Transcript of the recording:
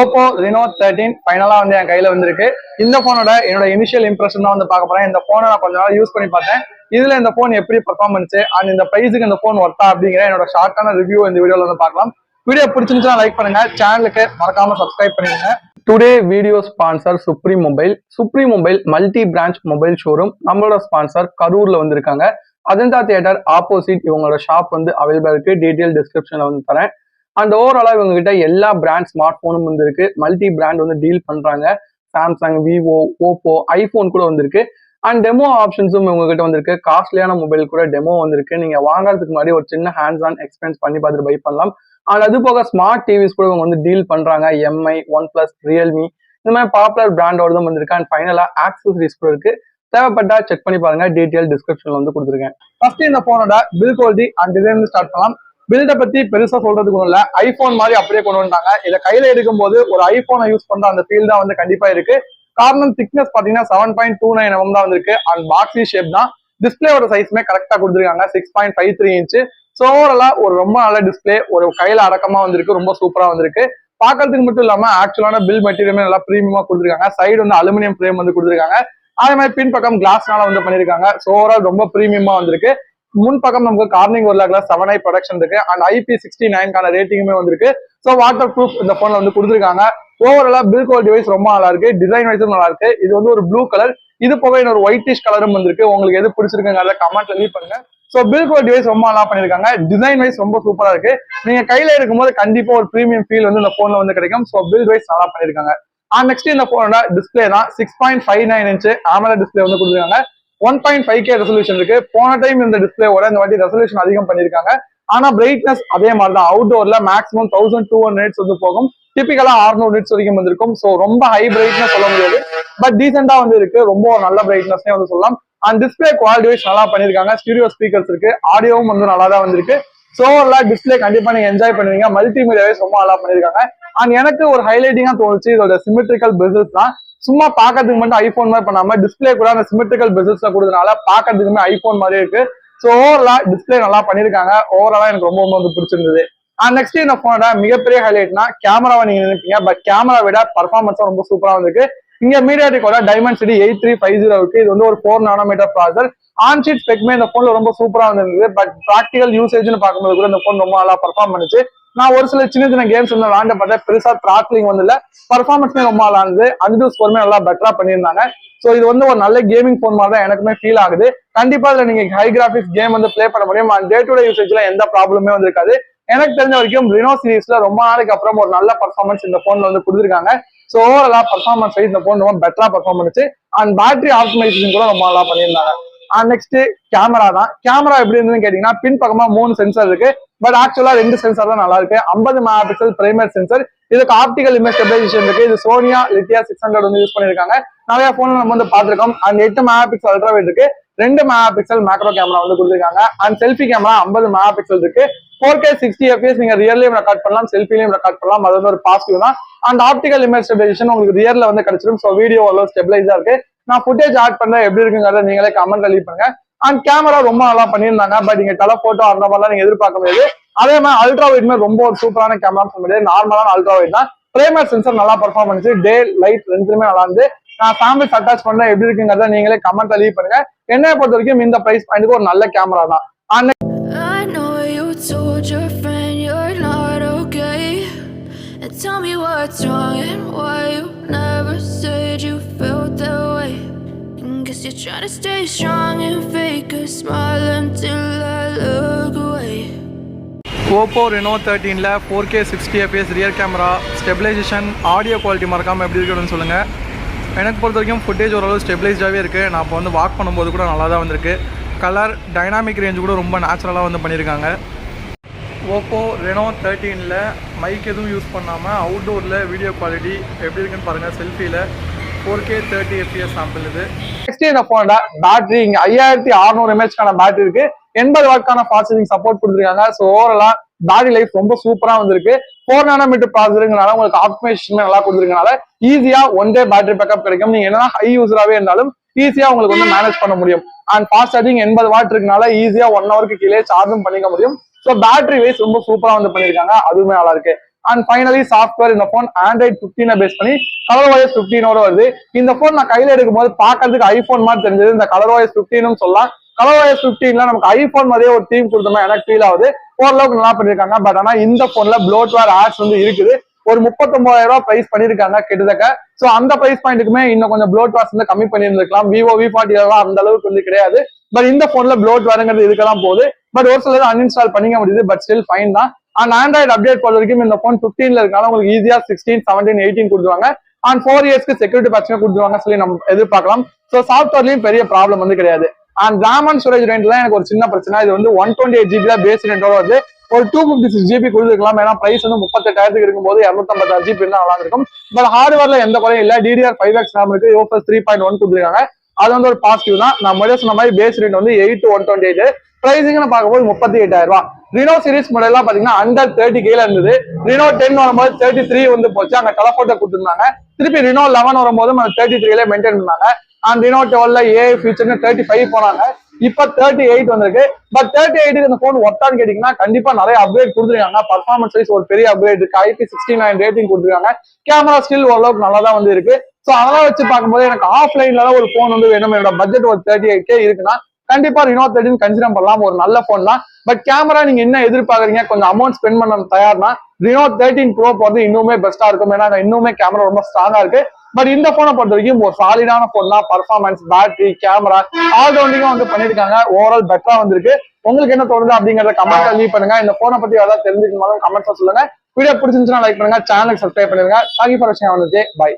Oppo Reno 13 ஃபைனலா வந்து என் கையில வந்திருக்கு. இந்த போனோட என்னோட இனிஷியல் இம்ப்ரெஷன் தான் வந்து பார்க்க போறேன். இந்த போனை நான் கொஞ்ச நாள் யூஸ் பண்ணி பார்த்தேன். இதுல இந்த போன் எப்படி பெர்ஃபார்மன்ஸ் அண்ட் இந்த பிரைஸுக்கு இந்த போன் ஒர்த்தா அப்படிங்கிற என்னோட ஷார்ட்டான ரிவ்யூ இந்த வீடியோல வந்து பார்க்கலாம். வீடியோ பிடிச்சிருந்துச்சுன்னா லைக் பண்ணுங்க, சேனலுக்கு மறக்காம சப்ஸ்கிரைப் பண்ணிடுங்க. Today video sponsor supreme mobile. Supreme mobile multi branch mobile showroom. நம்மளோட ஸ்பான்சர் கரூர்ல வந்திருக்காங்க. அஜந்தா தியேட்டர் ஆப்போசிட் இவங்களோட ஷாப் வந்து அவைலபிளா இருக்கு. டீடைல் டிஸ்கிரிப்ஷன்ல வந்து தரேன். அண்ட் ஓவராலா இவங்க கிட்ட எல்லா பிராண்ட் ஸ்மார்ட் போனும் வந்து இருக்கு. மல்டி பிராண்ட் வந்து டீல் பண்றாங்க. சாம்சங், விவோ, ஓப்போ, ஐபோன் கூட வந்திருக்கு. அண்ட் டெமோ ஆப்ஷன்ஸும் இவங்க கிட்ட வந்திருக்கு. காஸ்ட்லியான மொபைல் கூட டெமோ வந்திருக்கு. நீங்க வாங்குறதுக்கு முன்னாடி ஒரு சின்ன ஹேண்ட்ஸ் ஆன் எக்ஸ்பீரியன்ஸ் பண்ணி பார்த்துட்டு பை பண்ணலாம். அண்ட் அது போக ஸ்மார்ட் டிவிஸ் கூட இவங்க வந்து டீல் பண்றாங்க. எம்ஐ, ஒன் பிளஸ், ரியல்மி இந்த மாதிரி பாப்புலர் பிராண்டோட தான் வந்திருக்கு. அண்ட் ஃபைனலா ஆக்சசரிஸ் கூட இருக்கு. தேவைப்பட்டா செக் பண்ணி பாருங்க. டீடைல் டிஸ்கிரிப்ஷன்ல வந்து கொடுத்துருக்கேன். ஃபர்ஸ்ட் இந்த போனோட build quality and design start பண்ணலாம். பில்ட பத்தி பெருசா சொல்றதுக்கு ஒண்ணு இல்ல. ஐபோன் மாதிரி அப்படியே கொண்டு வந்தாங்க. இதை கையில எடுக்கும் போது ஒரு ஐபோனை யூஸ் பண்ற அந்த ஃபீல் தான் வந்து கண்டிப்பா இருக்கு. காரணம் திக்னஸ் பாத்தீங்கன்னா 7.29 mm தான் வந்திருக்கு. அண்ட் பாக்ஸி ஷேப் தான். டிஸ்பிளேயோட சைஸ்மே கரெக்டா கொடுத்துருக்காங்க. 6.53 இன்ச். ஸோ ஓவராலா ஒரு ரொம்ப நல்ல டிஸ்பிளே, ஒரு கையில அடக்கமா வந்திருக்கு. ரொம்ப சூப்பரா வந்திருக்கு. பாக்குறதுக்கு மட்டும் இல்லாம ஆக்சுவலான பில் மெட்டீரியலுமே நல்லா பிரீமியமா கொடுத்துருக்காங்க. சைடு வந்து அலுமினியம் ஃப்ரேம் வந்து கொடுத்துருக்காங்க. அதே மாதிரி பின் பக்கம் கிளாஸ்னால வந்து பண்ணிருக்காங்க. ஸோ ஓவரால் ரொம்ப பிரீமியமா வந்திருக்கு. முன் பக்கம் நமக்கு கார்னிங் ஒரு லாக்ல 7i ப்ரொடக்ஷன் இருக்கு. அண்ட் IP69 ரேட்டிங்குமே வந்திருக்கு. ஸோ வாட்டர் ப்ரூஃப் இந்த போன்ல வந்து கொடுத்துருக்காங்க. ஓவராலா பில் குவாலிட்டி வைஸ் ரொம்ப நல்லா இருக்கு. டிசைன் வைஸும் நல்லா இருக்கு. இது வந்து ஒரு ப்ளூ கலர். இது போக இன்னொரு ஒயிட்டிஷ் கலரும் வந்திருக்கு. உங்களுக்கு எது பிடிச்சிருக்குங்க கமெண்ட்ல லீவ் பண்ணுங்க. ஸோ பில் குவாலிட்டி வைஸ் ரொம்ப நல்லா பண்ணிருக்காங்க. டிசைன் வைஸ் ரொம்ப சூப்பரா இருக்கு. நீங்க கையில இருக்கும்போது கண்டிப்பா ஒரு பிரீமியம் ஃபீல் வந்து இந்த போன்ல வந்து கிடைக்கும். ஸோ பில் வைஸ் நல்லா பண்ணிருக்காங்க. நெக்ஸ்ட் இந்த போனோட டிஸ்பிளே தான். 6.59 இன்ச் AMOLED டிஸ்பிளே வந்து கொடுத்துருக்காங்க. 1.5K ரெசல்யூஷன் இருக்கு. போன டைம் இந்த டிஸ்பிளேவோட இந்த வாட்டி ரெசல்யூஷன் அதிகம் பண்ணிருக்காங்க. ஆனா பிரைட்னஸ் அதே மாதிரி தான். அவுட்டோர்ல மேக்ஸிமம் 1200 nits வந்து போகும். டிபிக்கலா 600 nits வரைக்கும் வந்திருக்கும். ஸோ ரொம்ப ஹை பிரைட்னஸ் சொல்ல முடியாது. பட் டீசெண்டா வந்து இருக்கு. ரொம்ப நல்ல பிரைட்னஸ்னே வந்து சொல்லலாம். அண்ட் டிஸ்பிளே குவாலிட்டி வைஸ் நல்லா பண்ணிருக்காங்க. ஸ்டீரியோ ஸ்பீக்கர்ஸ் இருக்கு. ஆடியோவும் வந்து நல்லா தான் வந்திருக்கு. ஸோ டிஸ்பிளே கண்டிப்பா நீங்க என்ஜாய் பண்ணுவீங்க. மல்டிமீடியா வைஸ் ரொம்ப நல்லா பண்ணிருக்காங்க. அண்ட் எனக்கு ஒரு ஹைலைட்டிங்கா தோணுச்சு இதோட சிமெட்ரிக்கல் பெசல்ஸ் தான். சும்மா பாக்கிறதுக்கு மட்டும் ஐபோன் மாதிரி பண்ணாம டிஸ்பிளே கூட அந்த சிமெட்ரிக்கல் பெசல்ஸ்ல கொடுத்தனால பாக்கிறதுக்குமே ஐபோன் மாதிரி இருக்கு. ஸோ ஓவராலா டிஸ்பிளே நல்லா பண்ணிருக்காங்க. ஓவராலா எனக்கு ரொம்ப வந்து பிடிச்சிருந்தது. நெக்ஸ்ட் இந்த போனோட மிகப்பெரிய ஹைலைட்னா கேமராவை நீங்க நினைப்பீங்க. பட் கேமரா விட பர்ஃபார்மன்ஸும் ரொம்ப சூப்பரா வந்திருக்கு. இங்க மீடியாடெக்கோட டைமென்சிட்டி 8350 இருக்கு. இது வந்து ஒரு 4 nm ப்ராசஸர். ஆன்ஷீட் ஸ்பெக்மே இந்த போன்ல ரொம்ப சூப்பரா வந்திருக்கு. பட் ப்ராக்டிகல் யூசேஜ்னு பார்க்கும்போது கூட இந்த போன் ரொம்ப நல்லா பர்ஃபார்ம் பண்ணுச்சு. நான் ஒரு சில சின்ன சின்ன கேம்ஸ் வந்து விளாண்ட பார்த்தேன். பெருசா த்ராட்லிங் வந்து இல்ல. பர்ஃபார்மன்ஸ்மே ரொம்ப நல்லா இருந்தது. அன்டு ஸ்கோருமே நல்லா பெட்டரா பண்ணியிருந்தாங்க. ஸோ இது வந்து ஒரு நல்ல கேமிங் போன் மாதிரி தான் எனக்குமே ஃபீல் ஆகுது. கண்டிப்பா இதுல நீங்க ஹை கிராபிக்ஸ் கேம் வந்து பிளே பண்ண முடியும். அண்ட் டே டு டே யூசேஜ்ல எந்த ப்ராப்ளமே வந்து இருக்காது. எனக்கு தெரிஞ்ச வரைக்கும் ரெனோ சீரிஸ்ல ரொம்ப நாளைக்கு அப்புறம் ஒரு நல்ல பர்ஃபார்மன்ஸ் இந்த போன்ல வந்து கொடுத்துருக்காங்க. ஸோ ஓவராலா பர்ஃபார்மன்ஸ் வைஸ் இந்த போன் ரொம்ப பெட்டரா பர்ஃபார்ம் பண்ணுச்சு. அண்ட் பேட்டரி ஆப்டிமைசேஷன் கூட ரொம்ப நல்லா பண்ணியிருந்தாங்க. நெக்ஸ்ட் கேமரா தான். கேமரா எப்படி இருந்ததுன்னு கேட்டீங்கன்னா பின் பக்கமா 3 சென்சார் இருக்கு. பட் ஆக்சுவலா 2 சென்சார் தான் நல்லா இருக்கு. 50 MP பிரைமரி சென்சர். இதுக்கு ஆப்டிகல் இமேஜ் ஸ்டெபிலைசேஷன் இருக்கு. இது சோனியா லித்தியா 600 வந்து யூஸ் பண்ணிருக்காங்க. நிறைய போன்ல நம்ம வந்து பாத்துருக்கோம். அண்ட் 8 MP அல்ட்ரா வைட் இருக்கு. 2 MP மேக்ரோ கேமரா வந்து கொடுத்துருக்காங்க. அண்ட் செல்ஃபி கேமரா 50 MP இருக்கு. 4K 60 fps நீங்க ரியர்லயும் ரெக்கார்ட் பண்ணலாம், செல்ஃபிலையும் ரெக்கார்ட் பண்ணலாம். அது வந்து ஒரு பாசிட்டிவ் தான். அண்ட் ஆப்டிகல் இமேஜ் ஸ்டெபிலைசேஷன் உங்களுக்கு ரியர்ல வந்து கிடைச்சிடும். ஸோ வீடியோ அவ்வளவு ஸ்டெபிலைஸா இருக்கு. நான் ஃபுட்டேஜ் ஆட் பண்றேன் எப்படி இருக்குங்கிறத நீங்களே கமெண்ட் லீவ் பண்ணுங்க. அண்ட் கேமரா ரொம்ப நல்லா பண்ணியிருந்தாங்க. பட் நீங்க டெலபோட்டோ அந்த மாதிரிலாம் நீங்க எதிர்பார்க்க முடியாது. அதே மாதிரி அல்ட்ரா வைட்மே ரொம்ப ஒரு சூப்பரான கேமரா சொல்ல முடியாது. நார்மலான அல்ட்ரா வைட் தான். பிரைமரி சென்சர் நல்லா பர்ஃபார்ம் பண்ணுச்சு. டே லைட் ரெண்டுமே நல்லா இருந்து. நான் சாம்பிள்ஸ் அட்டாச் பண்றேன் எப்படி இருக்குங்கிறத நீங்களே கமெண்ட் லீவ் பண்ணுங்க. என்னை பொறுத்த வரைக்கும் இந்த பிரைஸ் பாயிண்ட்க்கு ஒரு நல்ல கேமரா தான். Tell me what's wrong and why you never said you felt that way. Guess you're trying to stay strong and fake a smile until I look away. Oppo Reno 13ல 4K 60 fps rear camera, stabilization, audio quality மறக்காம எப்படி இருக்குன்னு சொல்லுங்க. எனக்கு பொறுத்த வரைக்கும் footage ஓரளவு ஸ்டெபிலைஸ்டாகவே இருக்குது. நான் இப்போ வந்து வாக் பண்ணும்போது கூட நல்லா தான் வந்திருக்கு. கலர் டைனாமிக் ரேஞ்ச் கூட ரொம்ப நேச்சுரலாக வந்து பண்ணியிருக்காங்க. ஓப்போ ரெனோ 13ல மைக் எதுவும் யூஸ் பண்ணாமல் அவுட்டோரில் வீடியோ குவாலிட்டி எப்படி இருக்குன்னு பாருங்கள். செல்ஃபியில் 4K 30 fps சாம்பிள் இது. நெக்ஸ்ட் இந்த போனோட பேட்டரி இங்கே 5600 mAh பேட்டரி இருக்கு. 80 வாட்கான ஃபாஸ்ட் சார்ஜிங் சப்போர்ட் கொடுத்துருக்காங்க. ஸோ ஓவராலா பேட்டரி லைஃப் ரொம்ப சூப்பரா வந்திருக்கு. 4 nm ப்ராசஸருங்கனால உங்களுக்கு ஆப்டிமைசேஷன் நல்லா கொடுத்துருக்கனால ஈஸியா 1 day பேட்டரி பேக்கப் கிடைக்கும். நீங்க என்னன்னா ஹை யூஸராகவே இருந்தாலும் ஈஸியா உங்களுக்கு வந்து மேனேஜ் பண்ண முடியும். அண்ட் ஃபாஸ்ட் சார்ஜிங் 80 வாட் இருக்கனால ஈஸியா 1 ஹவருக்கு கீழே சார்ஜும் பண்ணிக்க முடியும். ஸோ பேட்டரி வைஸ் ரொம்ப சூப்பரா வந்து பண்ணிருக்காங்க. அதுவுமே நல்லா இருக்கு. அண்ட் ஃபைனலி சாஃப்ட்வேர் இந்த போன் ஆண்ட்ராய்ட் 15 பேஸ் பண்ணி ColorOS 15 வருது. இந்த போன் நான் கையில எடுக்கும் போது பாக்குறதுக்கு ஐபோன் மாதிரி தெரிஞ்சது. இந்த ColorOS 15 சொல்லலாம். ColorOS 15ல நமக்கு ஐபோன் மாதிரியே ஒரு தீம் கொடுத்தோம்னா எனக்கு ஃபீல் ஆகுது. ஓரளவுக்கு நல்லா பண்ணிருக்காங்க. பட் ஆனா இந்த போன்ல ப்ளோட்வேர் ஆட்ஸ் வந்து இருக்குது. ஒரு 39,000 ரூபாய் பிரைஸ் பண்ணிருக்காங்க கிட்டத்தட்ட. சோ அந்த பிரைஸ் பாயிண்ட்டுக்குமே இன்னும் கொஞ்சம் ப்ளோட் வாஷ் வந்து கம்மி பண்ணியிருந்திருக்கலாம். விவோ V40 எல்லாம் அந்த அளவுக்கு வந்து கிடையாது. பட் இந்த போன்ல ப்ளோட் வரங்கிறது இதுக்கெல்லாம் போகுது. பட் ஒரு சிலர் அன்இன்ஸ்டால் பண்ணிக்க முடியுது. பட் ஸ்டில் ஃபைன் தான். அண்ட் ஆண்ட்ராய்டு அப்டேட் பொறுத்த வரைக்கும் இந்த போன் 15ல இருக்கனால உங்களுக்கு ஈஸியா 16, 17, 18 கொடுத்துருவாங்க. அண்ட் 4 இயர்ஸ்க்கு செக்யூரிட்டி பேட்ச்மே கொடுத்துருவாங்க சொல்லி நம்ம எதிர்பார்க்கலாம். ஸோ சாஃப்ட்வேர்லயும் பெரிய ப்ராப்ளம் வந்து கிடையாது. அண்ட் ரேம் அண்ட் ஸ்டோரேஜ் ரேஞ்ச்ல எனக்கு ஒரு சின்ன பிரச்சனை. இது வந்து 128 GB பேஸ் ரேண்டோட வந்து ஒரு 256 GB கொடுத்துருக்கலாம். ஏன்னா பிரைஸ் வந்து 38,000 இருக்கும்போது 256 GB இருந்தா நல்லா இருக்கும். பட் ஹார்ட்வேர்ல எந்த குறையும் இல்ல. DDR5X RAM இருக்கு. UFS 3.1 கொடுத்துருக்காங்க. அது வந்து ஒரு பாசிட்டிவ் தான். நான் முதல்ல சொன்ன மாதிரி பேஸ் ரேட் வந்து 8 to 128. பிரைசிங்னு பார்க்கும்போது 38,000 ரூபாய். ரினோ சீரிஸ் மாடல்லாம் பாத்தீங்கன்னா அண்டர் 30K இருந்தது. ரினோ 10 வரும்போது 33 வந்து போச்சு. அங்க டெலபோட்டோ கொடுத்துருந்தாங்க. திருப்பி ரினோ 11 வரும்போது 33ல மெயின்டைன் பண்ணாங்க. அண்ட் ரினோ 12ல AI ஃபீச்சர்னு 35 போனாங்க. இப்ப 38 வந்திருக்கு. பட் 38க்கு இந்த போன் ஒர்த்தான்னு கேட்டீங்கன்னா கண்டிப்பா நிறைய அப்கிரேட் கொடுத்துருக்காங்க. பர்ஃபார்மன்ஸ் வைஸ் ஒரு பெரிய அப்கிரேட் இருக்கு. IP69 ரேட்டிங் கொடுத்துருக்காங்க. கேமரா ஸ்டில் ஓரளவுக்கு நல்லா தான் வந்து இருக்கு. சோ அதெல்லாம் வச்சு பார்க்கும்போது எனக்கு ஆஃப்லைன்ல ஒரு போன் வந்து வேணும். என்னோட பட்ஜெட் ஒரு 38K இருக்குன்னா கண்டிப்பா ரினோ 13 கன்சிடர் பண்ணலாம். ஒரு நல்ல போன் தான். பட் கேமரா நீங்க என்ன எதிர்பார்க்கறீங்க, கொஞ்சம் அமௌண்ட் ஸ்பெண்ட் பண்ண தயார்னா ரினோ 13 Pro போறது இன்னுமே பெஸ்டா இருக்கும். ஏன்னா இன்னுமே கேமரா ரொம்ப ஸ்ட்ராங்கா இருக்கு. பட் இந்த போனை பொறுத்த வரைக்கும் ஒரு சாலிடான போன் தான். பர்ஃபார்மன்ஸ், பேட்டரி, கேமரா ஆல் ரவுண்டிங்கும் வந்து பண்ணிருக்காங்க. ஓவரால் பெட்டரா வந்திருக்கு. உங்களுக்கு என்ன தோணுது அப்படிங்கறத கமெண்ட் லீவ் பண்ணுங்க. இந்த போனை பத்தி ஏதாவது தெரிஞ்சுக்கணும் கமெண்ட்ஸ் சொல்லுங்க. வீடியோ பிடிச்சிருந்துச்சுன்னா லைக் பண்ணுங்க. சேனலுக்கு சப்ஸ்கிரைப் பண்ணுங்க. தேங்க்யூ ஃபார் வாட்சிங். பை.